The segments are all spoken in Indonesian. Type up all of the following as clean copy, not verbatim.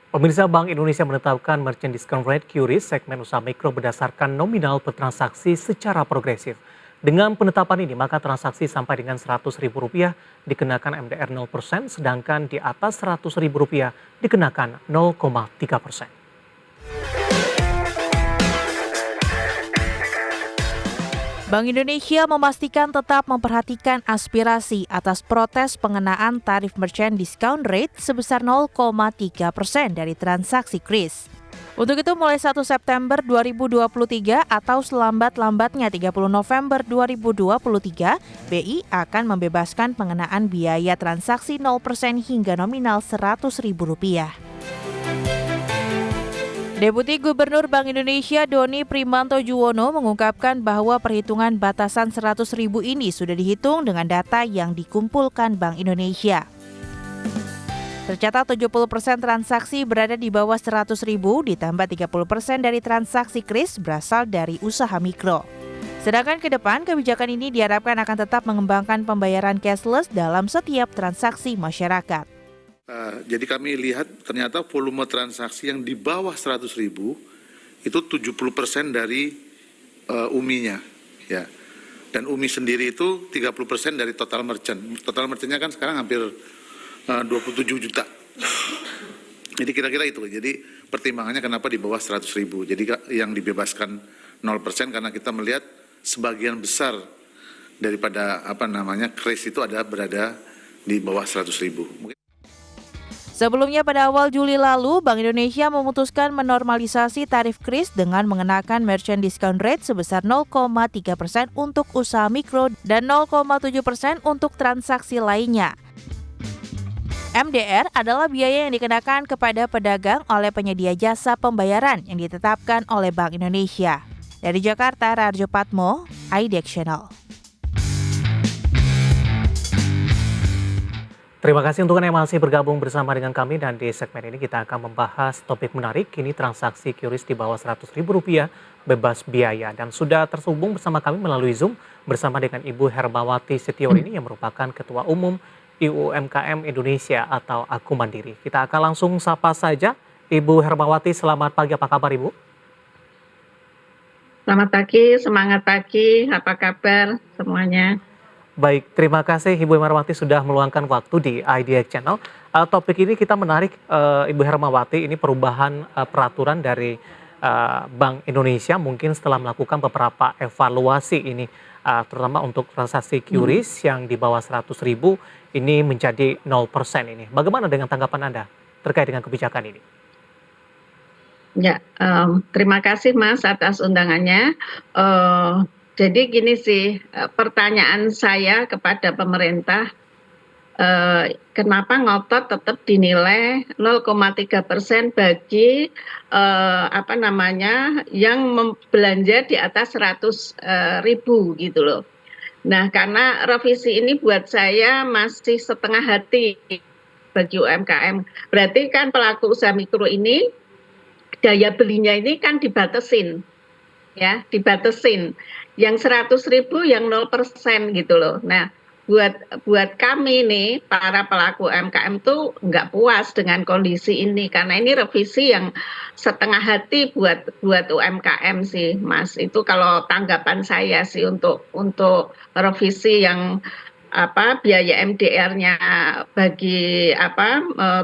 Pemirsa, Bank Indonesia menetapkan merchant discount rate QRIS segmen usaha mikro berdasarkan nominal per transaksi secara progresif. Dengan penetapan ini, maka transaksi sampai dengan Rp100.000 dikenakan MDR 0%, sedangkan di atas Rp100.000 dikenakan 0,3%. Bank Indonesia memastikan tetap memperhatikan aspirasi atas protes pengenaan tarif merchant discount rate sebesar 0,3% dari transaksi KRIS. Untuk itu mulai 1 September 2023 atau selambat-lambatnya 30 November 2023, BI akan membebaskan pengenaan biaya transaksi 0% hingga nominal Rp100.000. Deputi Gubernur Bank Indonesia Doni Primanto Juwono mengungkapkan bahwa perhitungan batasan Rp100.000 ini sudah dihitung dengan data yang dikumpulkan Bank Indonesia. Tercatat 70% transaksi berada di bawah Rp100.000 ditambah 30% dari transaksi KRIS berasal dari usaha mikro. Sedangkan ke depan kebijakan ini diharapkan akan tetap mengembangkan pembayaran cashless dalam setiap transaksi masyarakat. Jadi kami lihat ternyata volume transaksi yang di bawah 100.000 itu 70% dari UMI-nya, ya. Dan UMI sendiri itu 30% dari total merchant. Total merchant-nya kan sekarang hampir 27 juta. Jadi kira-kira itu. Jadi pertimbangannya kenapa di bawah 100.000. Jadi yang dibebaskan 0% karena kita melihat sebagian besar daripada KRIS itu berada di bawah 100.000. Sebelumnya pada awal Juli lalu, Bank Indonesia memutuskan menormalisasi tarif KRIS dengan mengenakan merchant discount rate sebesar 0,3% untuk usaha mikro dan 0,7% untuk transaksi lainnya. MDR adalah biaya yang dikenakan kepada pedagang oleh penyedia jasa pembayaran yang ditetapkan oleh Bank Indonesia. Dari Jakarta, Rarjo Patmo, IDX Channel. Terima kasih untuk Anda yang masih bergabung bersama dengan kami, dan di segmen ini kita akan membahas topik menarik. Kini transaksi QRIS di bawah Rp100.000 bebas biaya, dan sudah tersambung bersama kami melalui Zoom bersama dengan Ibu Hermawati Setiorini yang merupakan Ketua Umum IUMKM Indonesia atau Aku Mandiri. Kita akan langsung sapa saja. Ibu Hermawati, selamat pagi, apa kabar Ibu? Selamat pagi, semangat pagi, apa kabar semuanya? Baik, terima kasih Ibu Hermawati sudah meluangkan waktu di IDX Channel. Topik ini kita menarik, Ibu Hermawati, ini perubahan peraturan dari Bank Indonesia mungkin setelah melakukan beberapa evaluasi ini, terutama untuk transaksi QRIS yang di bawah 100.000 ini menjadi 0% ini. Bagaimana dengan tanggapan Anda terkait dengan kebijakan ini? Ya, terima kasih Mas atas undangannya. Jadi gini sih, pertanyaan saya kepada pemerintah, kenapa ngotot tetap dinilai 0,3% bagi yang belanja di atas 100.000 gitu loh. Nah, karena revisi ini buat saya masih setengah hati bagi UMKM. Berarti kan pelaku usaha mikro ini daya belinya ini kan dibatesin. Ya, dibatesin. Yang 100.000 yang 0% gitu loh. Nah, buat kami nih para pelaku UMKM tuh nggak puas dengan kondisi ini, karena ini revisi yang setengah hati buat UMKM sih, Mas. Itu kalau tanggapan saya sih untuk revisi yang biaya MDR-nya bagi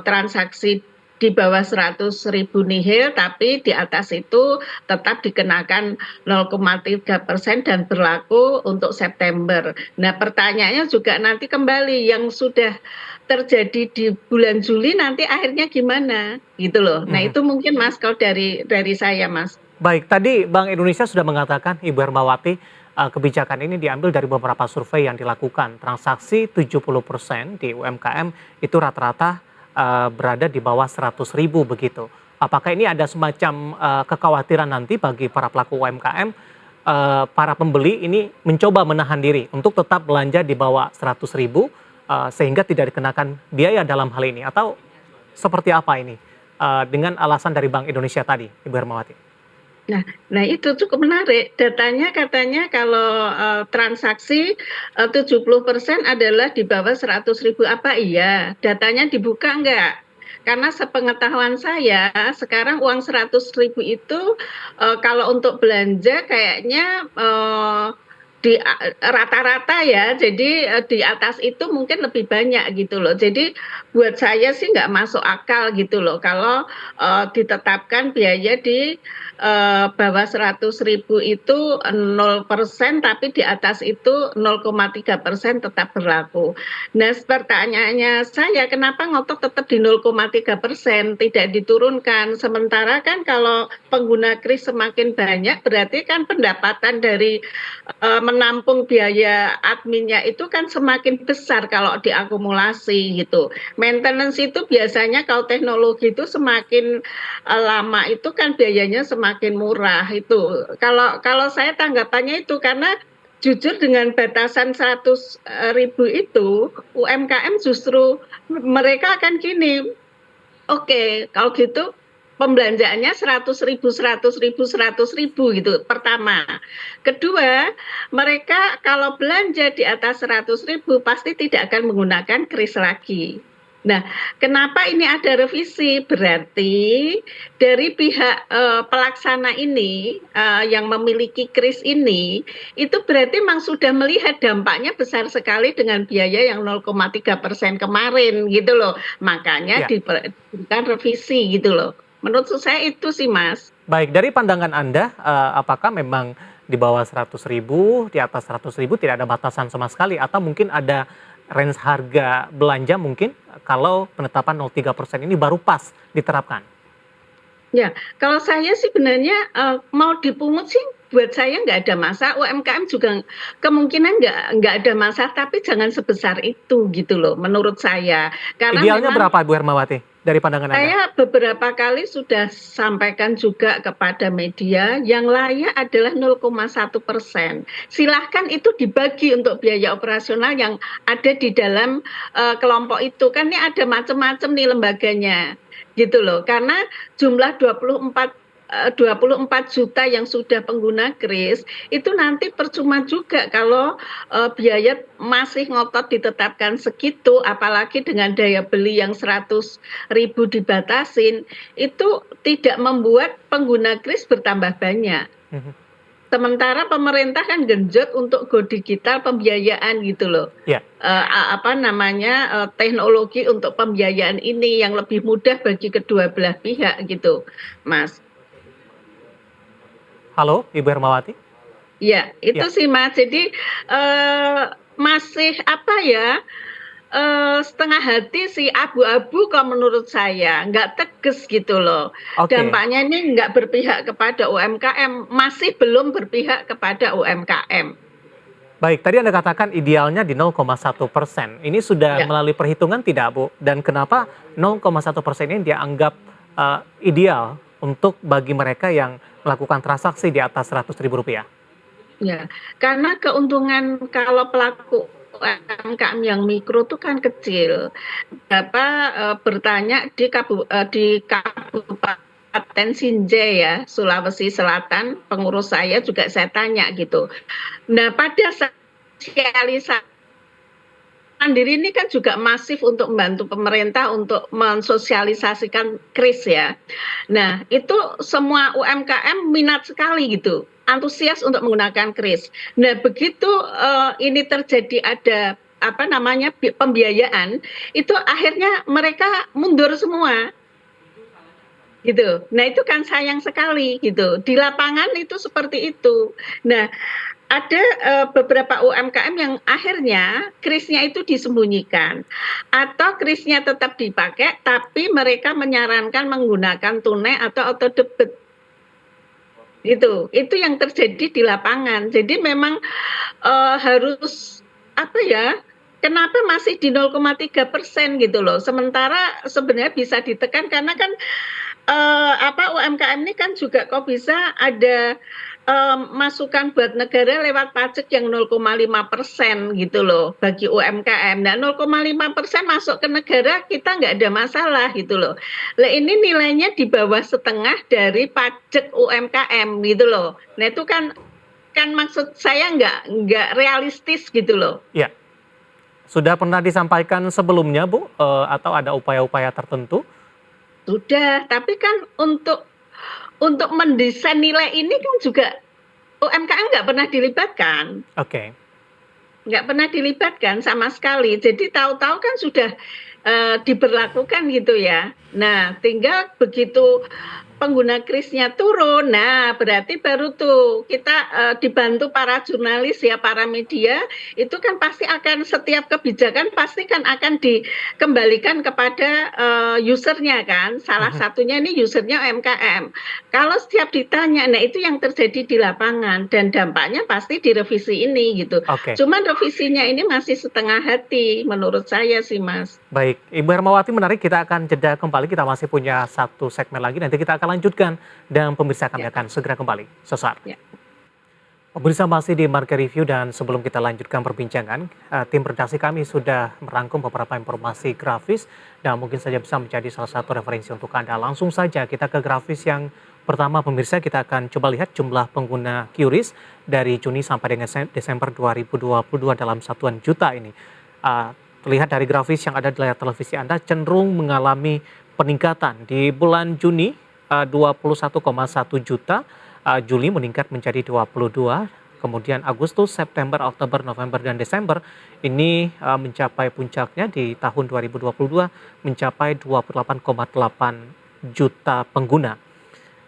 transaksi di bawah 100.000 nihil, tapi di atas itu tetap dikenakan 0,3% dan berlaku untuk September. Nah, pertanyaannya juga nanti kembali yang sudah terjadi di bulan Juli nanti akhirnya gimana gitu loh. Nah, itu mungkin Mas kalau dari saya Mas. Baik, tadi Bank Indonesia sudah mengatakan, Ibu Hermawati, kebijakan ini diambil dari beberapa survei yang dilakukan. Transaksi 70% di UMKM itu rata-rata berada di bawah 100.000 begitu. Apakah ini ada semacam kekhawatiran nanti bagi para pelaku UMKM, para pembeli ini mencoba menahan diri untuk tetap belanja di bawah 100.000 sehingga tidak dikenakan biaya dalam hal ini, atau seperti apa ini dengan alasan dari Bank Indonesia tadi, Ibu Hermawati? Nah itu cukup menarik. Datanya katanya kalau transaksi 70% adalah di bawah 100.000. Apa iya? Datanya dibuka enggak? Karena sepengetahuan saya, sekarang uang 100.000 itu, kalau untuk belanja kayaknya, rata-rata ya, jadi, di atas itu mungkin lebih banyak gitu loh. Jadi buat saya sih nggak masuk akal gitu loh kalau, ditetapkan biaya di, bawah 100.000 itu 0% tapi di atas itu 0,3% tetap berlaku. Nah, pertanyaannya saya, kenapa ngotot tetap di 0,3%, tidak diturunkan? Sementara kan kalau pengguna kris semakin banyak, berarti kan pendapatan dari, menampung biaya adminnya itu kan semakin besar kalau diakumulasi gitu. Maintenance itu biasanya kalau teknologi itu semakin, lama itu kan biayanya semakin murah itu. Kalau kalau saya tanggapannya itu, karena jujur dengan batasan 100.000 itu, UMKM justru mereka akan gini, oke, kalau gitu pembelanjaannya 100.000, 100.000, 100.000 gitu, pertama. Kedua, mereka kalau belanja di atas 100.000 pasti tidak akan menggunakan kris lagi. Nah, kenapa ini ada revisi? Berarti dari pihak, pelaksana ini, yang memiliki kris ini, itu berarti memang sudah melihat dampaknya besar sekali dengan biaya yang 0,3% kemarin gitu loh. Makanya Ya. diberikan revisi gitu loh. Menurut saya itu sih, Mas. Baik, dari pandangan Anda, apakah memang di bawah 100.000, di atas 100.000 tidak ada batasan sama sekali atau mungkin ada range harga belanja mungkin kalau penetapan 0,3% ini baru pas diterapkan? Ya, kalau saya sih sebenarnya, mau dipungut sih buat saya nggak ada masalah, UMKM juga kemungkinan nggak ada masalah, tapi jangan sebesar itu gitu loh menurut saya. Karena Idealnya memang berapa Bu Hermawati dari pandangan Anda? saya beberapa kali sudah sampaikan juga kepada media, yang layak adalah 0,1%. Silahkan itu dibagi untuk biaya operasional yang ada di dalam, kelompok itu. Kan ini ada macam-macam nih lembaganya, gitu loh. Karena jumlah 24 juta yang sudah pengguna kris, itu nanti percuma juga kalau, biaya masih ngotot ditetapkan segitu, apalagi dengan daya beli yang 100.000 dibatasin, itu tidak membuat pengguna kris bertambah banyak. Mhm. Sementara pemerintah kan genjot untuk go digital pembiayaan gitu loh. Ya. Apa namanya, teknologi untuk pembiayaan ini yang lebih mudah bagi kedua belah pihak gitu, Mas. Halo, Ibu Hermawati? Iya, itu Ya. sih, Mas. Jadi, masih apa ya, setengah hati sih, abu-abu kalau menurut saya, nggak tegas gitu loh. Oke. Dampaknya ini nggak berpihak kepada UMKM, masih belum berpihak kepada UMKM. Baik, tadi Anda katakan idealnya di 0,1%. Ini sudah Ya. melalui perhitungan tidak, Bu? Dan kenapa 0,1% ini dianggap ideal untuk bagi mereka yang melakukan transaksi di atas Rp100.000? Ya, karena keuntungan kalau pelaku UMKM yang mikro tuh kan kecil. Bapak, bertanya di Kabupaten Sinjai ya, Sulawesi Selatan, pengurus saya juga saya tanya gitu. Nah, pada sosialisasi Mandiri ini kan juga masif untuk membantu pemerintah untuk mensosialisasikan kris ya. Nah, itu semua UMKM minat sekali gitu, antusias untuk menggunakan kris. Nah, begitu, ini terjadi ada, apa namanya, pembiayaan, itu akhirnya mereka mundur semua, gitu. Nah, itu kan sayang sekali gitu, di lapangan itu seperti itu. Nah, ada, beberapa UMKM yang akhirnya krisnya itu disembunyikan, atau krisnya tetap dipakai, tapi mereka menyarankan menggunakan tunai atau auto debit. Itu yang terjadi di lapangan. Jadi memang, harus apa ya, kenapa masih di 0,3% gitu loh, sementara sebenarnya bisa ditekan karena kan, UMKM ini kan juga kok bisa ada, masukan buat negara lewat pajak yang 0,5% gitu loh bagi UMKM. Nah, 0,5% masuk ke negara kita nggak ada masalah gitu loh. Lah ini nilainya di bawah setengah dari pajak UMKM gitu loh. Nah itu kan maksud saya nggak realistis gitu loh. Ya. Sudah pernah disampaikan sebelumnya, Bu, atau ada upaya-upaya tertentu sudah, tapi kan untuk mendesain nilai ini kan juga UMKM nggak pernah dilibatkan. Oke. Nggak pernah dilibatkan sama sekali. Jadi tahu-tahu kan sudah diberlakukan gitu ya. Nah, tinggal begitu pengguna krisnya turun, nah berarti baru tuh kita dibantu para jurnalis ya, para media, itu kan pasti akan setiap kebijakan pasti kan akan dikembalikan kepada usernya kan. Salah Mhm. satunya ini usernya UMKM. Kalau setiap ditanya, nah itu yang terjadi di lapangan dan dampaknya pasti di revisi ini gitu. Oke. Cuman revisinya ini masih setengah hati menurut saya sih, Mas. Baik, Ibu Hermawati, menarik, kita akan jeda kembali, kita masih punya satu segmen lagi, nanti kita akan lanjutkan dan pemirsa kami Ya, akan segera kembali sesaat. ya. Pemirsa masih di Market Review dan sebelum kita lanjutkan perbincangan, tim redaksi kami sudah merangkum beberapa informasi grafis dan mungkin saja bisa menjadi salah satu referensi untuk Anda. Langsung saja kita ke grafis yang pertama, pemirsa, kita akan coba lihat jumlah pengguna QRIS dari Juni sampai dengan Desember 2022 dalam satuan juta ini. Terlihat dari grafis yang ada di layar televisi Anda cenderung mengalami peningkatan. Di bulan Juni 21,1 juta, Juli meningkat menjadi 22, kemudian Agustus, September, Oktober, November, dan Desember ini mencapai puncaknya di tahun 2022 mencapai 28,8 juta pengguna.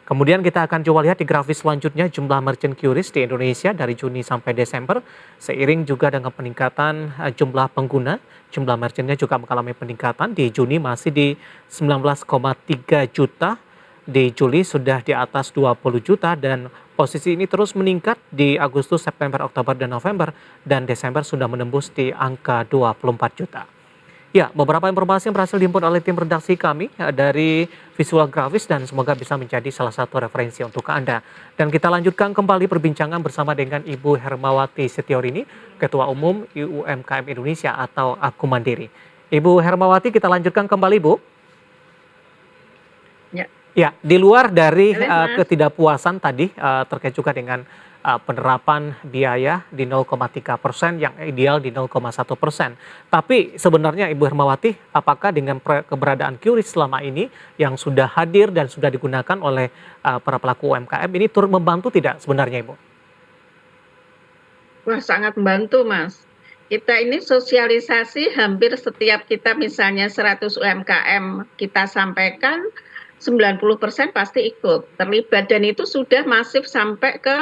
Kemudian kita akan coba lihat di grafis selanjutnya jumlah merchant QRIS di Indonesia dari Juni sampai Desember. Seiring juga dengan peningkatan jumlah pengguna, jumlah merchantnya juga mengalami peningkatan. Di Juni masih di 19,3 juta, di Juli sudah di atas 20 juta dan posisi ini terus meningkat di Agustus, September, Oktober, dan November, dan Desember sudah menembus di angka 24 juta. Ya, beberapa informasi yang berhasil dihimpun oleh tim redaksi kami dari visual grafis dan semoga bisa menjadi salah satu referensi untuk Anda. Dan kita lanjutkan kembali perbincangan bersama dengan Ibu Hermawati Setiorini, Ketua Umum UMKM Indonesia atau Aku Mandiri. Ibu Hermawati, kita lanjutkan kembali, Bu. Ya. Ya, di luar dari Boleh, Mas. ketidakpuasan tadi terkait juga dengan penerapan biaya di 0,3% yang ideal di 0,1%. Tapi sebenarnya Ibu Hermawati, apakah dengan keberadaan QRIS selama ini yang sudah hadir dan sudah digunakan oleh para pelaku UMKM ini turut membantu tidak sebenarnya, Ibu? Wah, sangat membantu, Mas. Kita ini sosialisasi hampir setiap kita misalnya 100 UMKM kita sampaikan, 90% pasti ikut terlibat dan itu sudah masif sampai ke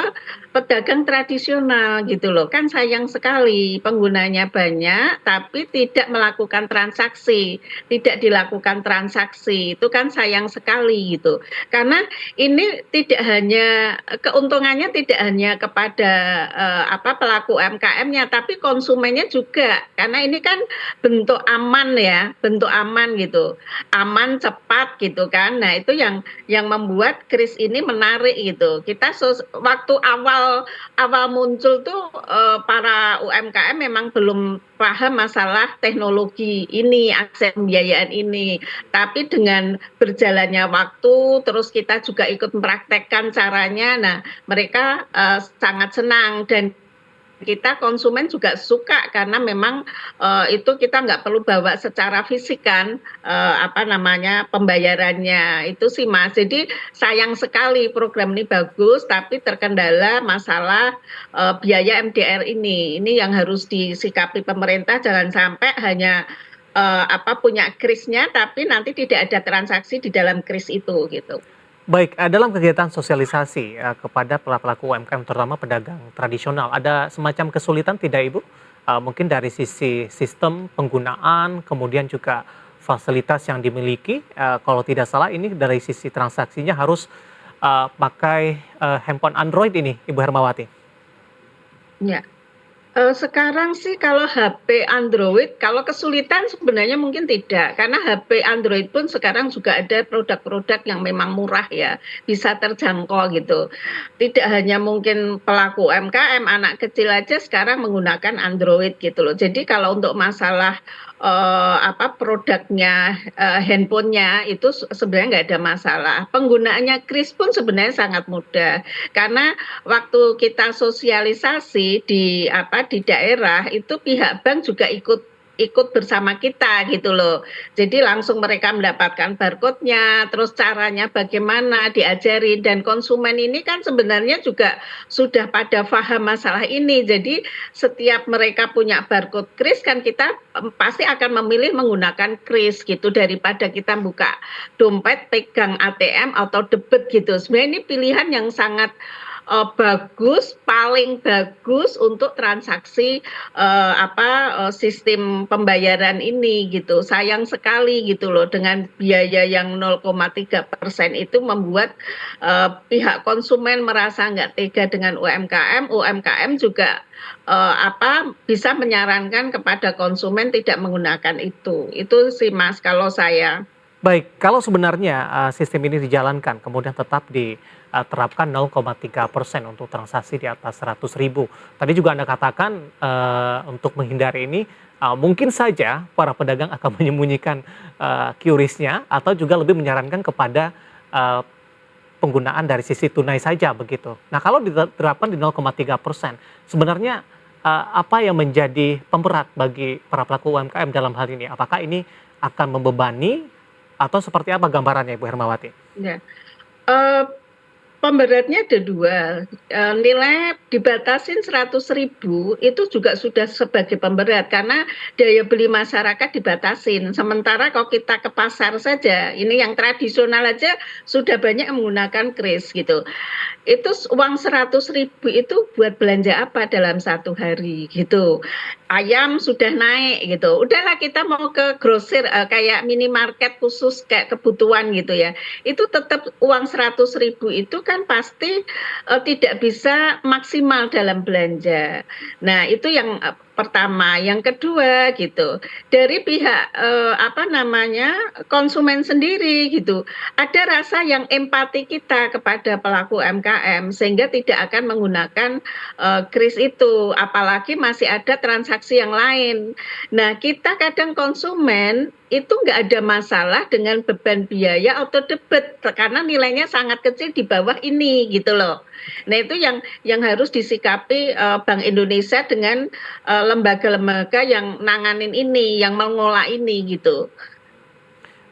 pedagang tradisional gitu loh. Kan sayang sekali penggunanya banyak tapi tidak melakukan transaksi, tidak dilakukan transaksi. Itu kan sayang sekali gitu. Karena ini tidak hanya keuntungannya tidak hanya kepada pelaku UMKM-nya tapi konsumennya juga. Karena ini kan bentuk aman ya, bentuk aman gitu. Aman, cepat gitu kan. Nah, itu yang membuat kris ini menarik gitu. Kita waktu awal muncul tuh para UMKM memang belum paham masalah teknologi ini, akses pembiayaan ini. Tapi dengan berjalannya waktu, terus kita juga ikut mempraktekkan caranya. Nah, mereka sangat senang dan kita konsumen juga suka karena memang itu kita nggak perlu bawa secara fisik kan pembayarannya itu sih Mas. Jadi sayang sekali program ini bagus tapi terkendala masalah biaya MDR ini yang harus disikapi pemerintah, jangan sampai hanya punya krisnya tapi nanti tidak ada transaksi di dalam kris itu gitu. Baik, dalam kegiatan sosialisasi kepada pelaku UMKM terutama pedagang tradisional, ada semacam kesulitan tidak, Ibu? Mungkin dari sisi sistem penggunaan, kemudian juga fasilitas yang dimiliki, kalau tidak salah ini dari sisi transaksinya harus pakai handphone Android ini, Ibu Hermawati. Ya. Sekarang sih kalau HP Android, kalau kesulitan sebenarnya mungkin tidak, karena HP Android pun sekarang juga ada produk-produk yang memang murah ya, bisa terjangkau gitu. Tidak hanya mungkin pelaku UMKM, anak kecil aja sekarang menggunakan Android gitu loh. Jadi kalau untuk masalah produknya, handphonenya itu sebenarnya nggak ada masalah. Penggunaannya kris pun sebenarnya sangat mudah, karena waktu kita sosialisasi di daerah itu pihak bank juga ikut ikut bersama kita gitu loh. Jadi langsung mereka mendapatkan barcode-nya, terus caranya bagaimana diajari, dan konsumen ini kan sebenarnya juga sudah pada paham masalah ini. Jadi setiap mereka punya barcode kris kan kita pasti akan memilih menggunakan kris gitu daripada kita buka dompet, pegang ATM atau debit gitu. Sebenarnya ini pilihan yang sangat bagus, paling bagus untuk transaksi sistem pembayaran ini gitu. Sayang sekali gitu loh dengan biaya yang 0,3% itu membuat pihak konsumen merasa nggak tega dengan UMKM. UMKM juga bisa menyarankan kepada konsumen tidak menggunakan itu. Itu sih Mas kalau saya. Baik, kalau sebenarnya sistem ini dijalankan, kemudian tetap diterapkan 0,3% untuk transaksi di atas 100.000. Tadi juga Anda katakan untuk menghindari ini, mungkin saja para pedagang akan menyembunyikan QRIS-nya atau juga lebih menyarankan kepada penggunaan dari sisi tunai saja begitu. Nah, kalau diterapkan di 0,3%, sebenarnya apa yang menjadi pemberat bagi para pelaku UMKM dalam hal ini? Apakah ini akan membebani atau seperti apa gambarannya, Bu Hermawati? Ya. Pemberatnya ada dua, nilai dibatasin 100.000 itu juga sudah sebagai pemberat karena daya beli masyarakat dibatasin. Sementara kalau kita ke pasar saja, ini yang tradisional aja sudah banyak menggunakan kris gitu. Itu uang 100.000 itu buat belanja apa dalam satu hari gitu. Ayam sudah naik gitu. Udahlah kita mau ke grosir kayak minimarket khusus kayak kebutuhan gitu ya. Itu tetap uang 100.000 itu kan pasti tidak bisa maksimal dalam belanja. Nah, itu yang pertama. Yang kedua gitu, dari pihak konsumen sendiri gitu, ada rasa yang empati kita kepada pelaku UMKM sehingga tidak akan menggunakan kris itu, apalagi masih ada transaksi yang lain. Nah, kita kadang konsumen itu nggak ada masalah dengan beban biaya atau debit karena nilainya sangat kecil di bawah ini gitu loh. Nah, itu yang harus disikapi Bank Indonesia dengan lembaga-lembaga yang nanganin ini, yang mengolah ini gitu.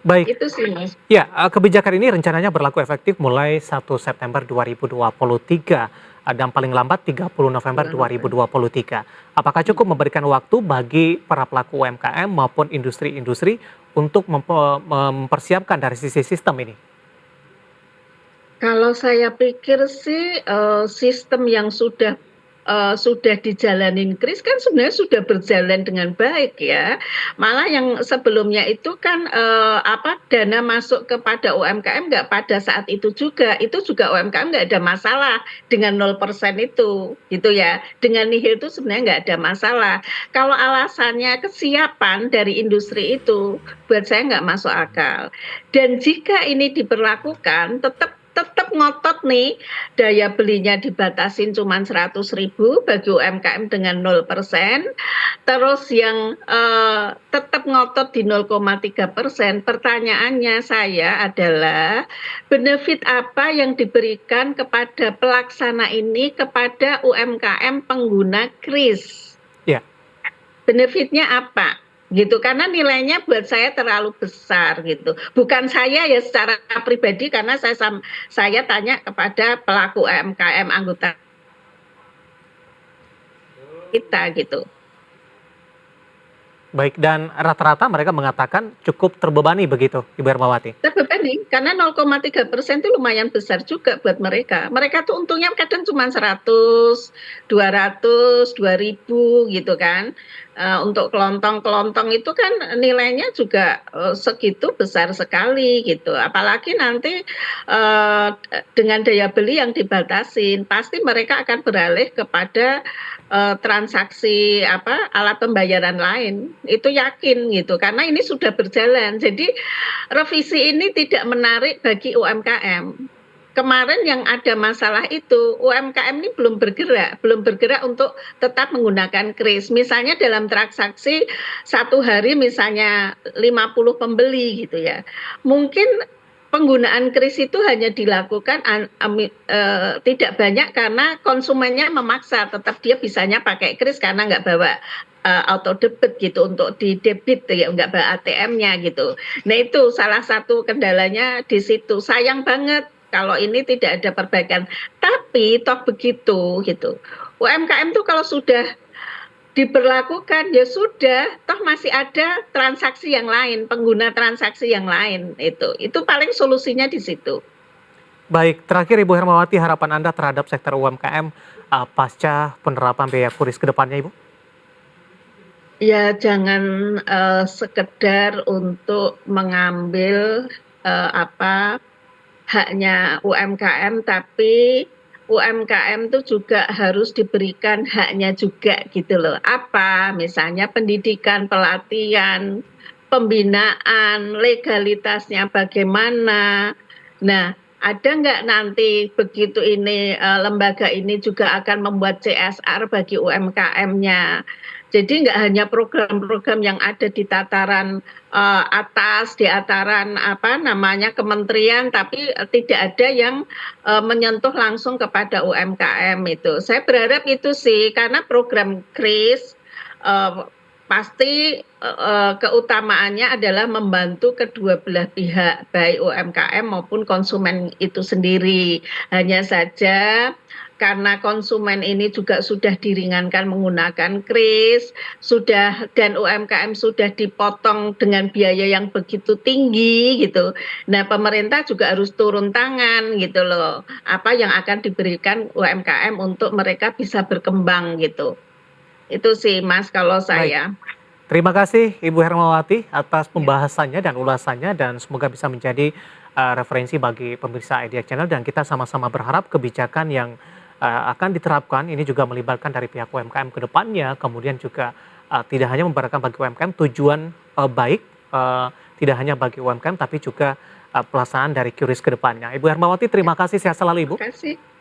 Baik, Itu sih Mas. ya, kebijakan ini rencananya berlaku efektif mulai 1 September 2023 dan paling lambat 30 November 2023. Apakah cukup memberikan waktu bagi para pelaku UMKM maupun industri-industri untuk mempersiapkan dari sisi sistem ini? Kalau saya pikir sih sistem yang sudah dijalanin kris kan sebenarnya sudah berjalan dengan baik ya. Malah yang sebelumnya itu kan dana masuk kepada UMKM nggak pada saat itu juga UMKM nggak ada masalah dengan 0% itu gitu ya. Dengan nihil itu sebenarnya nggak ada masalah. Kalau alasannya kesiapan dari industri itu buat saya nggak masuk akal. Dan jika ini diberlakukan tetap ngotot nih daya belinya dibatasin cuma 100.000 bagi UMKM dengan 0%, terus yang tetap ngotot di 0,3%. Pertanyaannya saya adalah benefit apa yang diberikan kepada pelaksana ini kepada UMKM pengguna kris? Ya. Benefitnya apa? Gitu, karena nilainya buat saya terlalu besar gitu. Bukan saya ya secara pribadi karena saya tanya kepada pelaku UMKM anggota kita gitu. Baik, dan rata-rata mereka mengatakan cukup terbebani begitu, Ibu Hermawati? Terbebani, karena 0,3% itu lumayan besar juga buat mereka. Mereka tuh untungnya kadang cuma 100, 200, 2.000 gitu kan. Untuk kelontong-kelontong itu kan nilainya juga segitu besar sekali gitu. Apalagi nanti dengan daya beli yang dibatasin, pasti mereka akan beralih kepada transaksi alat pembayaran lain. Itu yakin gitu, karena ini sudah berjalan. Jadi revisi ini tidak menarik bagi UMKM. Kemarin yang ada masalah itu UMKM ini belum bergerak untuk tetap menggunakan kris. Misalnya dalam transaksi satu hari misalnya 50 pembeli gitu ya. Mungkin penggunaan kris itu hanya dilakukan tidak banyak karena konsumennya memaksa, tetap dia bisanya pakai kris karena nggak bawa auto debit gitu untuk di debit ya, nggak bawa ATM-nya gitu. Nah itu salah satu kendalanya di situ. Sayang banget kalau ini tidak ada perbaikan. Tapi toh begitu gitu. UMKM tuh kalau sudah diberlakukan ya sudah, toh masih ada transaksi yang lain, pengguna transaksi yang lain itu paling solusinya di situ. Baik, terakhir Ibu Hermawati, harapan Anda terhadap sektor UMKM pasca penerapan biaya kuris ke depannya, Ibu? Ya jangan sekedar untuk mengambil haknya UMKM, tapi UMKM itu juga harus diberikan haknya juga gitu loh. Apa? Misalnya pendidikan, pelatihan, pembinaan, legalitasnya bagaimana. Nah, ada nggak nanti begitu ini lembaga ini juga akan membuat CSR bagi UMKM-nya. Jadi nggak hanya program-program yang ada di tataran atas, di tataran kementerian, tapi tidak ada yang menyentuh langsung kepada UMKM itu. Saya berharap itu sih, karena program KRIS pasti keutamaannya adalah membantu kedua belah pihak, baik UMKM maupun konsumen itu sendiri. Hanya saja karena konsumen ini juga sudah diringankan menggunakan kris, dan UMKM sudah dipotong dengan biaya yang begitu tinggi gitu. Nah, pemerintah juga harus turun tangan gitu loh. Apa yang akan diberikan UMKM untuk mereka bisa berkembang gitu. Itu sih Mas kalau saya. Baik. Terima kasih Ibu Hermawati atas pembahasannya dan ulasannya, dan semoga bisa menjadi referensi bagi pemirsa IDX Channel, dan kita sama-sama berharap kebijakan yang akan diterapkan ini juga melibatkan dari pihak UMKM ke depannya, kemudian juga tidak hanya membaratkan bagi UMKM, tujuan baik tidak hanya bagi UMKM tapi juga pelaksanaan dari QRIS ke depannya. Ibu Hermawati, terima kasih, sehat selalu Ibu.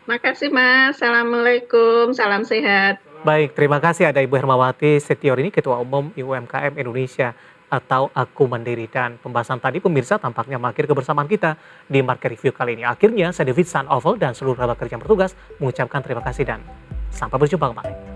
Makasih Mas, Assalamualaikum, salam sehat. Baik, terima kasih ada Ibu Hermawati Setiorini, Ketua Umum UMKM Indonesia atau Aku Mandiri. Dan pembahasan tadi pemirsa tampaknya mengakhiri kebersamaan kita di Market Review kali ini. Akhirnya saya David San Oval dan seluruh kerabat kerja yang bertugas mengucapkan terima kasih dan sampai berjumpa kembali.